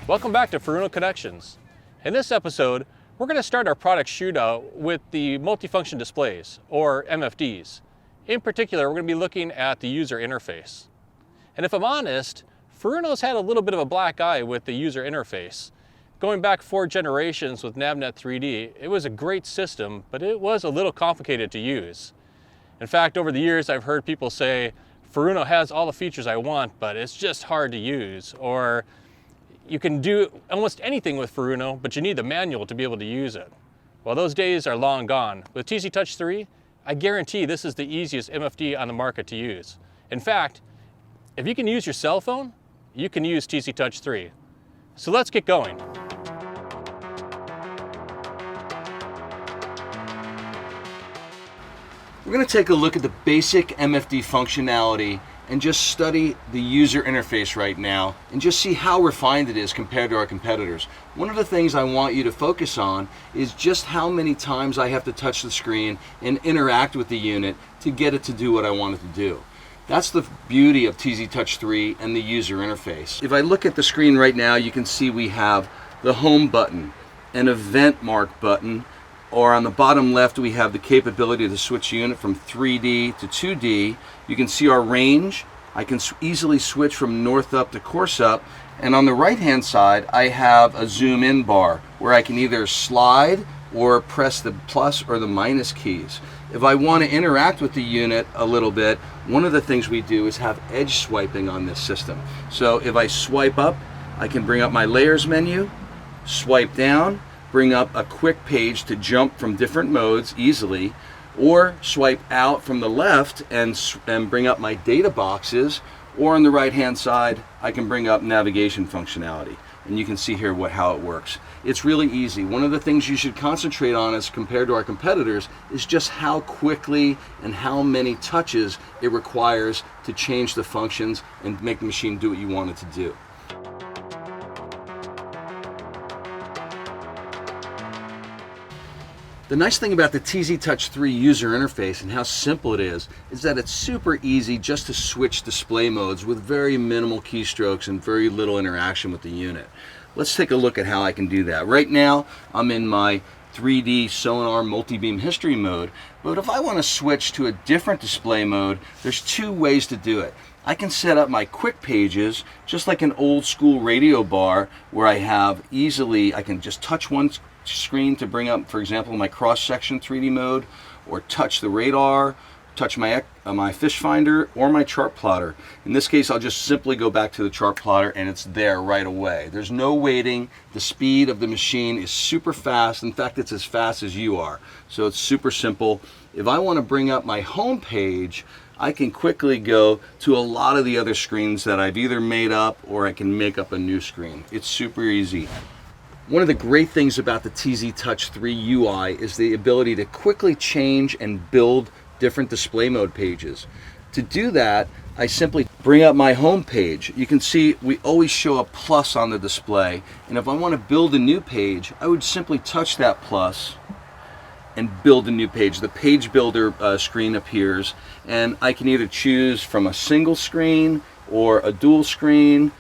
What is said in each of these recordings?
Welcome back to Furuno Connections. In this episode, we're going to start our product shootout with the multifunction displays, or MFDs. In particular, we're going to be looking at the user interface. And if I'm honest, Furuno's had a little bit of a black eye with the user interface. Going back 4 generations with Navnet 3D, it was a great system, but it was a little complicated to use. In fact, over the years, I've heard people say, Furuno has all the features I want, but it's just hard to use. Or you can do almost anything with Furuno, but you need the manual to be able to use it. Well, those days are long gone. With TZ Touch 3, I guarantee this is the easiest MFD on the market to use. In fact, if you can use your cell phone, you can use TZ Touch 3. So let's get going. We're going to take a look at the basic MFD functionality and just study the user interface right now and just see how refined it is compared to our competitors. One of the things I want you to focus on is just how many times I have to touch the screen and interact with the unit to get it to do what I want it to do. That's the beauty of TZ Touch 3 and the user interface. If I look at the screen right now, you can see we have the home button, an event mark button, or on the bottom left we have the capability to switch unit from 3D to 2D. You can see our range. I can easily switch from north up to course up, and on the right hand side I have a zoom in bar where I can either slide or press the plus or the minus keys. If I want to interact with the unit a little bit, one of the things we do is have edge swiping on this system. So if I swipe up, I can bring up my layers menu, swipe down, bring up a quick page to jump from different modes easily, or swipe out from the left and bring up my data boxes, or on the right hand side I can bring up navigation functionality, and you can see here how it works. It's really easy. One of the things you should concentrate on as compared to our competitors is just how quickly and how many touches it requires to change the functions and make the machine do what you want it to do. The nice thing about the TZ Touch 3 user interface and how simple it is that it's super easy just to switch display modes with very minimal keystrokes and very little interaction with the unit. Let's take a look at how I can do that. Right now, I'm in my 3D sonar multi-beam history mode, but if I want to switch to a different display mode, there's 2 ways to do it. I can set up my quick pages just like an old school radio bar where I can just touch one screen to bring up, for example, my cross-section 3D mode, or touch the radar, touch my fish finder, or my chart plotter. In this case, I'll just simply go back to the chart plotter and it's there right away. There's no waiting. The speed of the machine is super fast. In fact, it's as fast as you are. So it's super simple. If I want to bring up my home page, I can quickly go to a lot of the other screens that I've either made up, or I can make up a new screen. It's super easy. One of the great things about the TZ Touch 3 UI is the ability to quickly change and build different display mode pages. To do that, I simply bring up my home page. You can see we always show a plus on the display, and if I want to build a new page, I would simply touch that plus and build a new page. The page builder screen appears, and I can either choose from a single screen or a dual screen,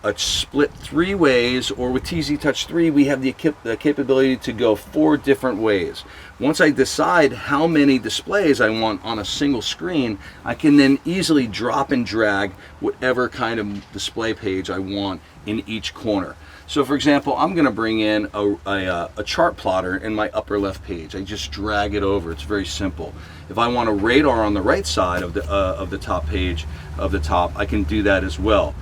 a split 3 ways, or with TZ Touch 3 we have the capability to go 4 different ways. Once I decide how many displays I want on a single screen, I can then easily drop and drag whatever kind of display page I want in each corner. So for example, I'm going to bring in a chart plotter in my upper left page. I just drag it over. It's very simple. If I want a radar on the right side of the top page I can do that as well.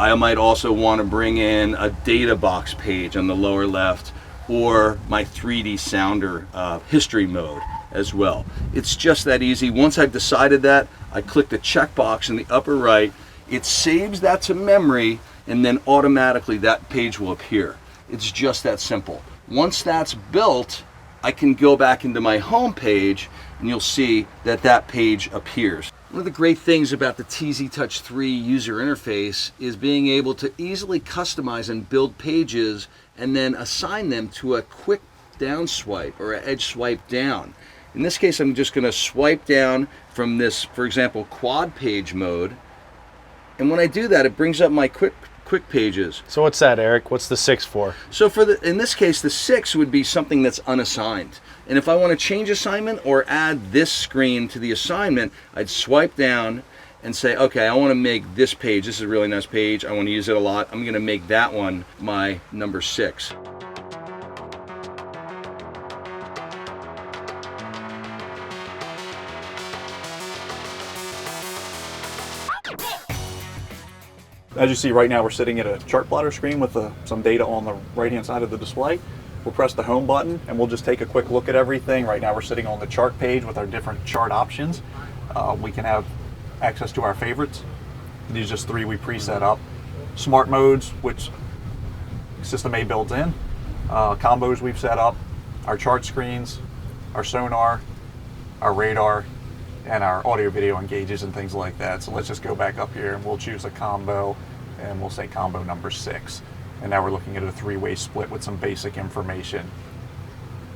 I might also want to bring in a data box page on the lower left, or my 3D sounder history mode as well. It's just that easy. Once I've decided that, I click the checkbox in the upper right. It saves that to memory, and then automatically that page will appear. It's just that simple. Once that's built, I can go back into my home page, and you'll see that page appears. One of the great things about the TZ Touch 3 user interface is being able to easily customize and build pages and then assign them to a quick down swipe or an edge swipe down. In this case, I'm just going to swipe down from this, for example, quad page mode, and when I do that, it brings up my quick quick pages. So what's that, Eric? What's the 6 for? So in this case, the 6 would be something that's unassigned. And if I want to change assignment or add this screen to the assignment, I'd swipe down and say, okay, I want to make this page. This is a really nice page. I want to use it a lot. I'm going to make that one my number 6. As you see right now, we're sitting at a chart plotter screen with some data on the right-hand side of the display. We'll press the home button and we'll just take a quick look at everything. Right now we're sitting on the chart page with our different chart options. We can have access to our favorites. These are just 3 we preset up. Smart modes, which System A builds in. Combos we've set up. Our chart screens, our sonar, our radar, and our audio video engages and things like that. So let's just go back up here and we'll choose a combo and we'll say combo number 6. And now we're looking at a 3-way split with some basic information.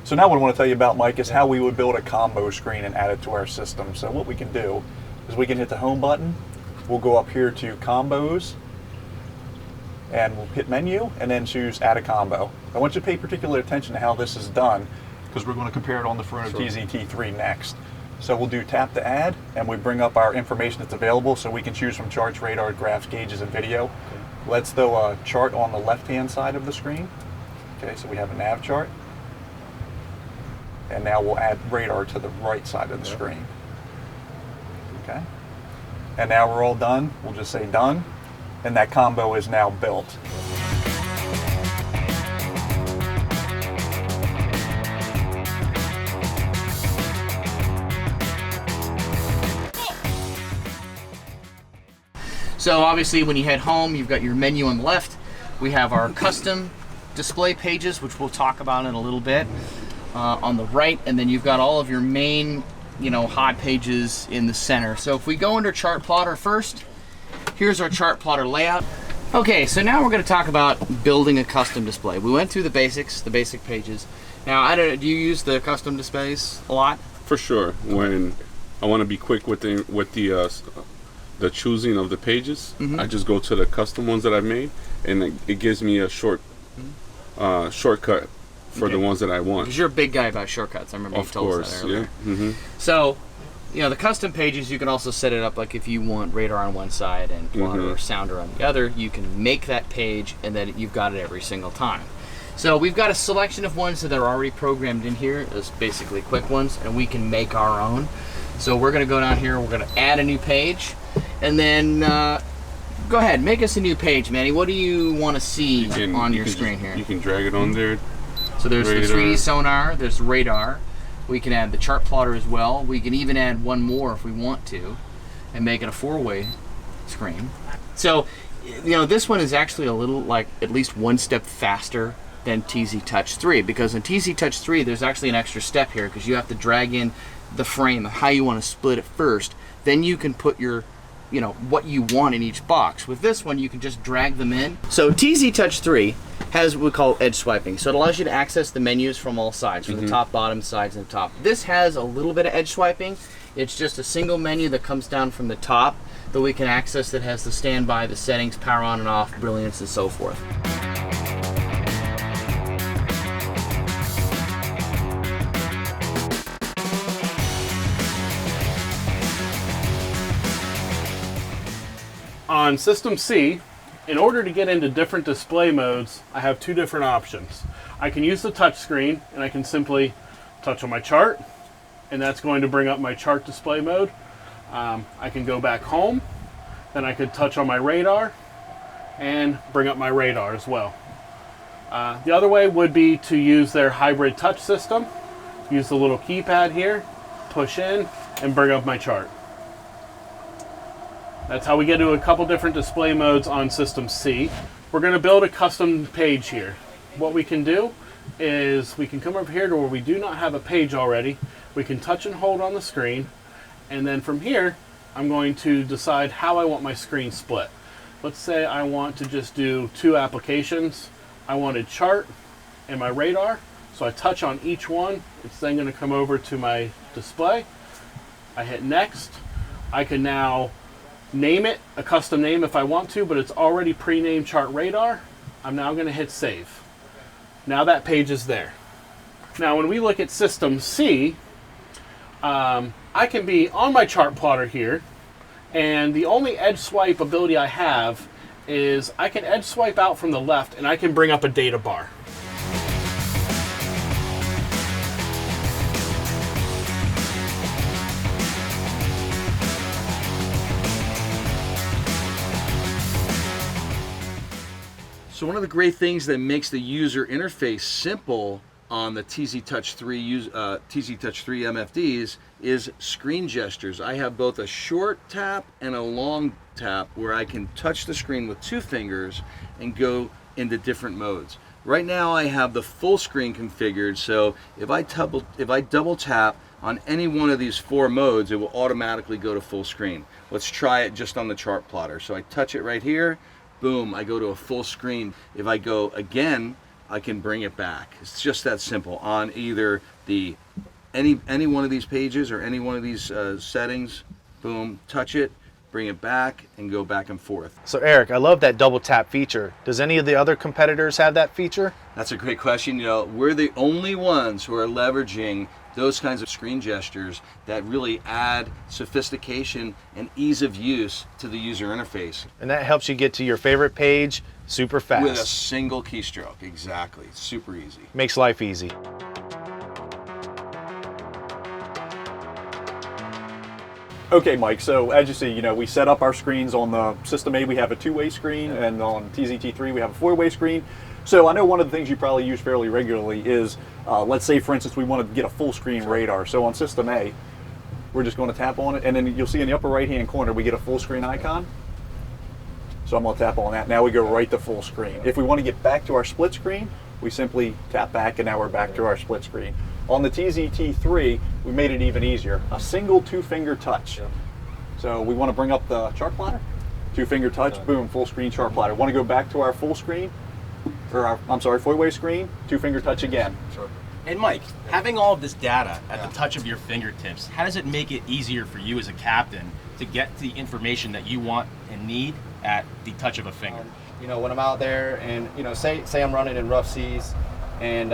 So now what I want to tell you about, Mike, is how we would build a combo screen and add it to our system. So what we can do is we can hit the home button, we'll go up here to combos, and we'll hit menu and then choose add a combo. I want you to pay particular attention to how this is done because we're going to compare it on the Furuno TZT3 next. So we'll do tap to add and we bring up our information that's available so we can choose from charts, radar, graphs, gauges, and video. Let's throw a chart on the left-hand side of the screen. Okay, so we have a nav chart. And now we'll add radar to the right side of the screen. Okay. And now we're all done. We'll just say done. And that combo is now built. So obviously when you head home, you've got your menu on the left. We have our custom display pages, which we'll talk about in a little bit, on the right, and then you've got all of your main, hot pages in the center. So if we go under chart plotter first, here's our chart plotter layout. Okay, so now we're going to talk about building a custom display. We went through the basics, the basic pages. Now, do you use the custom displays a lot? For sure. When I want to be quick with the choosing of the pages, I just go to the custom ones that I've made, and it gives me a shortcut for the ones that I want. Because you're a big guy about shortcuts. I remember you told us that earlier. Yeah. So, the custom pages, you can also set it up like if you want radar on one side and plotter or sounder on the other, you can make that page and then you've got it every single time. So we've got a selection of ones that are already programmed in here, as basically quick ones, and we can make our own. So we're going to go down here, we're going to add a new page, and then go ahead, make us a new page, Manny. What do you want to see on your screen here? You can drag it on there. So there's the 3D sonar, there's radar. We can add the chart plotter as well. We can even add one more if we want to and make it a 4-way screen. So, this one is actually a little, like, at least one step faster than TZ Touch 3, because in TZ Touch 3 there's actually an extra step here because you have to drag in the frame of how you want to split it first. Then you can put your what you want in each box. With this one, you can just drag them in. So TZ Touch 3 has what we call edge swiping. So it allows you to access the menus from all sides, from the top, bottom, sides, and the top. This has a little bit of edge swiping. It's just a single menu that comes down from the top that we can access that has the standby, the settings, power on and off, brilliance, and so forth. On System C, in order to get into different display modes, I have 2 different options. I can use the touch screen and I can simply touch on my chart, and that's going to bring up my chart display mode. I can go back home, then I could touch on my radar and bring up my radar as well. The other way would be to use their hybrid touch system. Use the little keypad here, push in, and bring up my chart. That's how we get to a couple different display modes on System C. We're going to build a custom page here. What we can do is we can come over here to where we do not have a page already. We can touch and hold on the screen, and then from here I'm going to decide how I want my screen split. Let's say I want to just do 2 applications. I want a chart and my radar, so I touch on each one. It's then going to come over to my display. I hit next. I can now name it a custom name if I want to, but it's already pre-named chart radar. I'm now going to hit save. Now that page is there. Now when we look at system C, I can be on my chart plotter here, and the only edge swipe ability I have is I can edge swipe out from the left and I can bring up a data bar. So one of the great things that makes the user interface simple on the TZT3 MFDs is screen gestures. I have both a short tap and a long tap where I can touch the screen with 2 fingers and go into different modes. Right now I have the full screen configured, so if I double tap on any one of these 4 modes, it will automatically go to full screen. Let's try it just on the chart plotter. So I touch it right here, boom, I go to a full screen. If I go again, I can bring it back. It's just that simple. On either the any one of these pages or any one of these settings, boom, touch it, bring it back, and go back and forth. So Eric, I love that double tap feature. Does any of the other competitors have that feature? That's a great question. You know, we're the only ones who are leveraging those kinds of screen gestures that really add sophistication and ease of use to the user interface. And that helps you get to your favorite page super fast. With a single keystroke, exactly. Super easy. Makes life easy. Okay, Mike, so as you see, you know, we set up our screens on the System A, we have a 2-way screen, and on TZT3 we have a 4-way screen. So I know one of the things you probably use fairly regularly is, let's say for instance we want to get a full screen radar. So on System A, we're just going to tap on it, and then you'll see in the upper right hand corner we get a full screen icon. So I'm going to tap on that. Now we go right to full screen. If we want to get back to our split screen, we simply tap back and now we're back to our split screen. On the TZT3, we made it even easier. A single 2-finger touch. So we want to bring up the chart plotter, 2-finger touch, boom, full screen chart plotter. Want to go back to our full screen, or our, I'm sorry, 4-way screen, 2-finger touch again. Sure. And Mike, having all of this data at the touch of your fingertips, how does it make it easier for you as a captain to get the information that you want and need at the touch of a finger? You know, when I'm out there and, you know, say I'm running in rough seas and,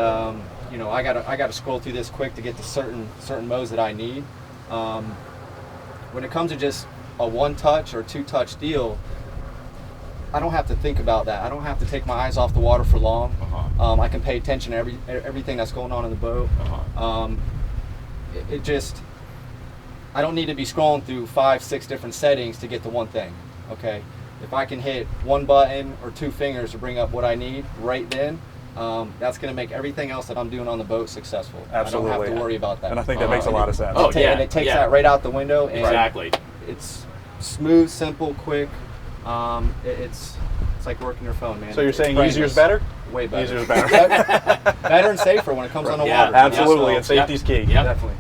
you know, I gotta scroll through this quick to get to certain modes that I need. When it comes to just a 1-touch or 2-touch deal, I don't have to think about that. I don't have to take my eyes off the water for long. I can pay attention to everything that's going on in the boat. I don't need to be scrolling through 5-6 different settings to get to one thing. Okay, if I can hit 1 button or 2 fingers to bring up what I need right then, that's going to make everything else that I'm doing on the boat successful. Absolutely. I don't have to worry about that. And I think that makes a lot of sense. Oh, yeah. And it takes that right out the window. And Exactly. It's smooth, simple, quick. It's like working your phone, man. So you're saying Brainless. easier is better? Way better. Easier is better. Better and safer when it comes on the water. Absolutely, Yeah, and safety's key. Yep. Definitely.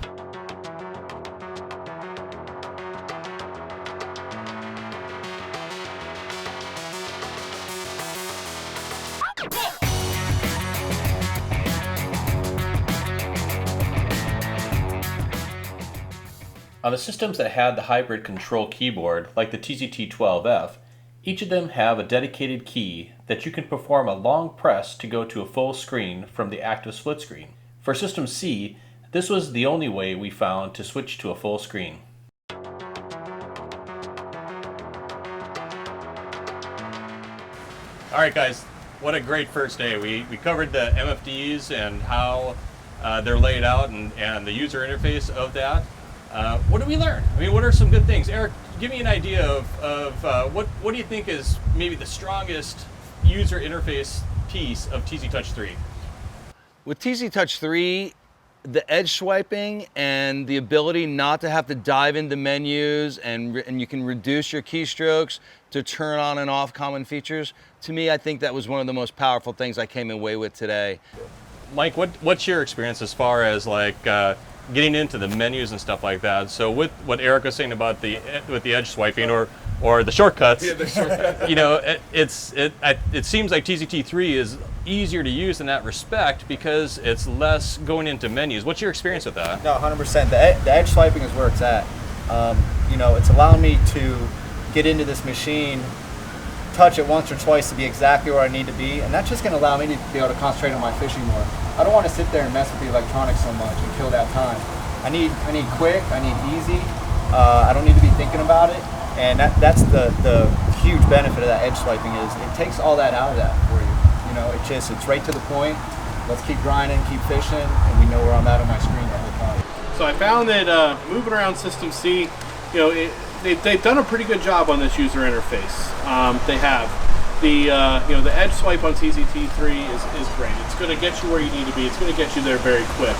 On the systems that had the hybrid control keyboard, like the TZT12F, each of them have a dedicated key that you can perform a long press to go to a full screen from the active split screen. For System C, this was the only way we found to switch to a full screen. Alright guys, what a great first day. We covered the MFDs and how they're laid out and the user interface of that. What did we learn? I mean, what are some good things? Eric, give me an idea of what do you think is maybe the strongest user interface piece of TZ Touch 3? With TZ Touch 3, the edge swiping and the ability not to have to dive into menus and you can reduce your keystrokes to turn on and off common features. To me, I think that was one of the most powerful things I came away with today. Mike, what's your experience as far as like getting into the menus and stuff like that? So with what Eric was saying about the edge swiping or the shortcuts, you know, it seems like TZT3 is easier to use in that respect because it's less going into menus. What's your experience with that? No, 100%. The edge swiping is where it's at. You know, it's allowing me to get into this machine, touch it once or twice to be exactly where I need to be, and that's just going to allow me to be able to concentrate on my fishing more. I don't want to sit there and mess with the electronics so much and kill that time. I need quick, I need easy. I don't need to be thinking about it, and that's the huge benefit of that edge swiping is it takes all that out of that for you. You know, it's right to the point. Let's keep grinding, keep fishing, and we know where I'm at on my screen the whole time. So I found that moving around System C, you know, they've done a pretty good job on this user interface. They have the edge swipe on TZT3 is great. It's going to get you where you need to be. It's going to get you there very quick.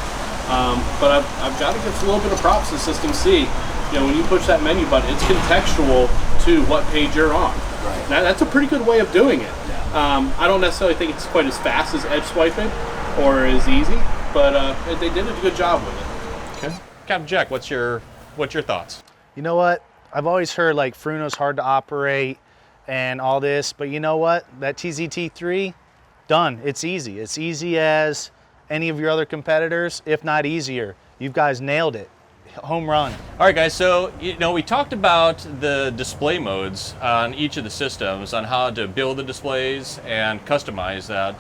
But I've got to give a little bit of props to System C. You know, when you push that menu button, it's contextual to what page you're on. Right. That's a pretty good way of doing it. Yeah. I don't necessarily think it's quite as fast as edge swiping or as easy, but they did a good job with it. Okay. Captain Jack, what's your thoughts? You know what? I've always heard like Furuno's hard to operate and all this, but you know what? That TZT3, done. It's easy. It's easy as any of your other competitors, if not easier. You guys nailed it. Home run. All right, guys, so we talked about the display modes on each of the systems, on how to build the displays and customize that.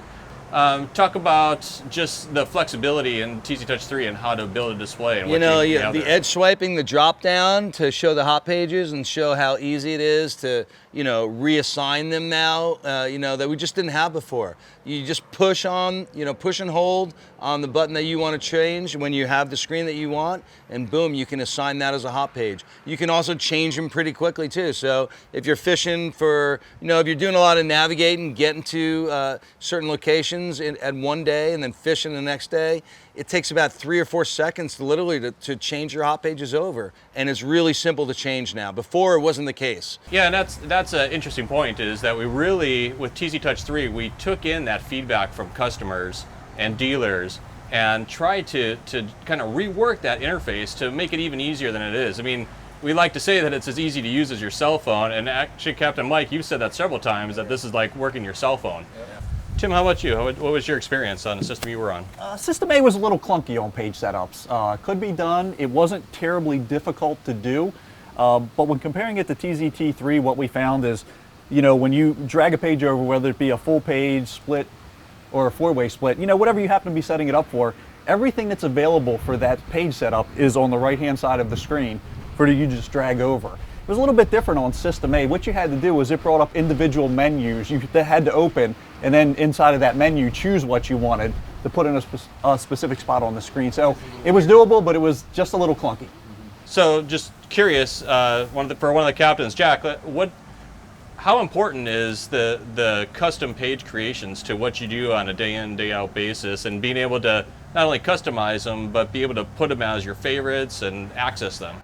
Talk about just the flexibility in TZ Touch 3 and how to build a display. And the edge swiping, the drop down to show the hot pages and show how easy it is to, reassign them now, that we just didn't have before. You just push on, push and hold on the button that you want to change when you have the screen that you want, and boom, you can assign that as a hot page. You can also change them pretty quickly too. So if you're fishing for, if you're doing a lot of navigating, getting to certain locations at one day and then fishing the next day, it takes about 3 or 4 seconds to literally to change your hot pages over. And it's really simple to change now. Before it wasn't the case. Yeah, and that's an interesting point, is that we really, with TZ Touch 3, we took in that feedback from customers and dealers and tried to kind of rework that interface to make it even easier than it is. I mean, we like to say that it's as easy to use as your cell phone, and actually, Captain Mike, you've said that several times, that this is like working your cell phone. Yeah. Tim, how about you? What was your experience on the system you were on? System A was a little clunky on page setups. Could be done. It wasn't terribly difficult to do, but when comparing it to TZT3, what we found is, when you drag a page over, whether it be a full page split or a 4-way split, whatever you happen to be setting it up for, everything that's available for that page setup is on the right-hand side of the screen for you to just drag over. It was a little bit different on System A. What you had to do was it brought up individual menus you had to open, and then inside of that menu choose what you wanted to put in a specific spot on the screen. So it was doable, but it was just a little clunky. So just curious, for one of the captains, Jack, how important is the custom page creations to what you do on a day in, day out basis, and being able to not only customize them, but be able to put them as your favorites and access them?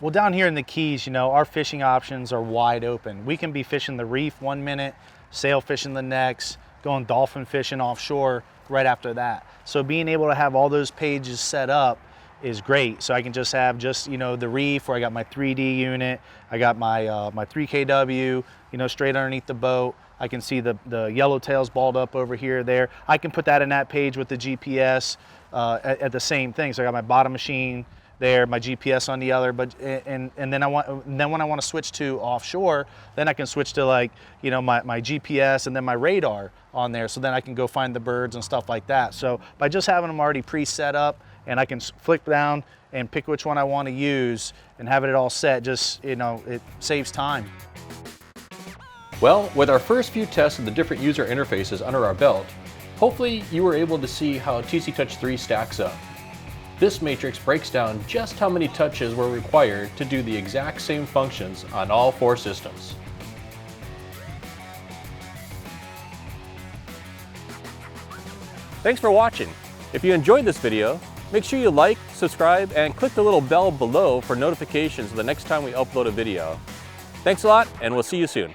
Well, down here in the Keys, our fishing options are wide open. We can be fishing the reef 1 minute, sail fishing the next, going dolphin fishing offshore right after that. So being able to have all those pages set up is great. So I can just have the reef, where I got my 3D unit, I got my 3KW, straight underneath the boat. I can see the yellowtails balled up over here, there. I can put that in that page with the GPS at the same thing. So I got my bottom machine there, my GPS on the other, but and then when I want to switch to offshore, then I can switch to my GPS and then my radar on there, so then I can go find the birds and stuff like that. So by just having them already pre-set up, and I can flick down and pick which one I want to use and have it all set, it saves time. Well, with our first few tests of the different user interfaces under our belt, hopefully you were able to see how TZ Touch 3 stacks up. This matrix breaks down just how many touches were required to do the exact same functions on all 4 systems. Thanks for watching. If you enjoyed this video, make sure you like, subscribe, and click the little bell below for notifications the next time we upload a video. Thanks a lot, and we'll see you soon.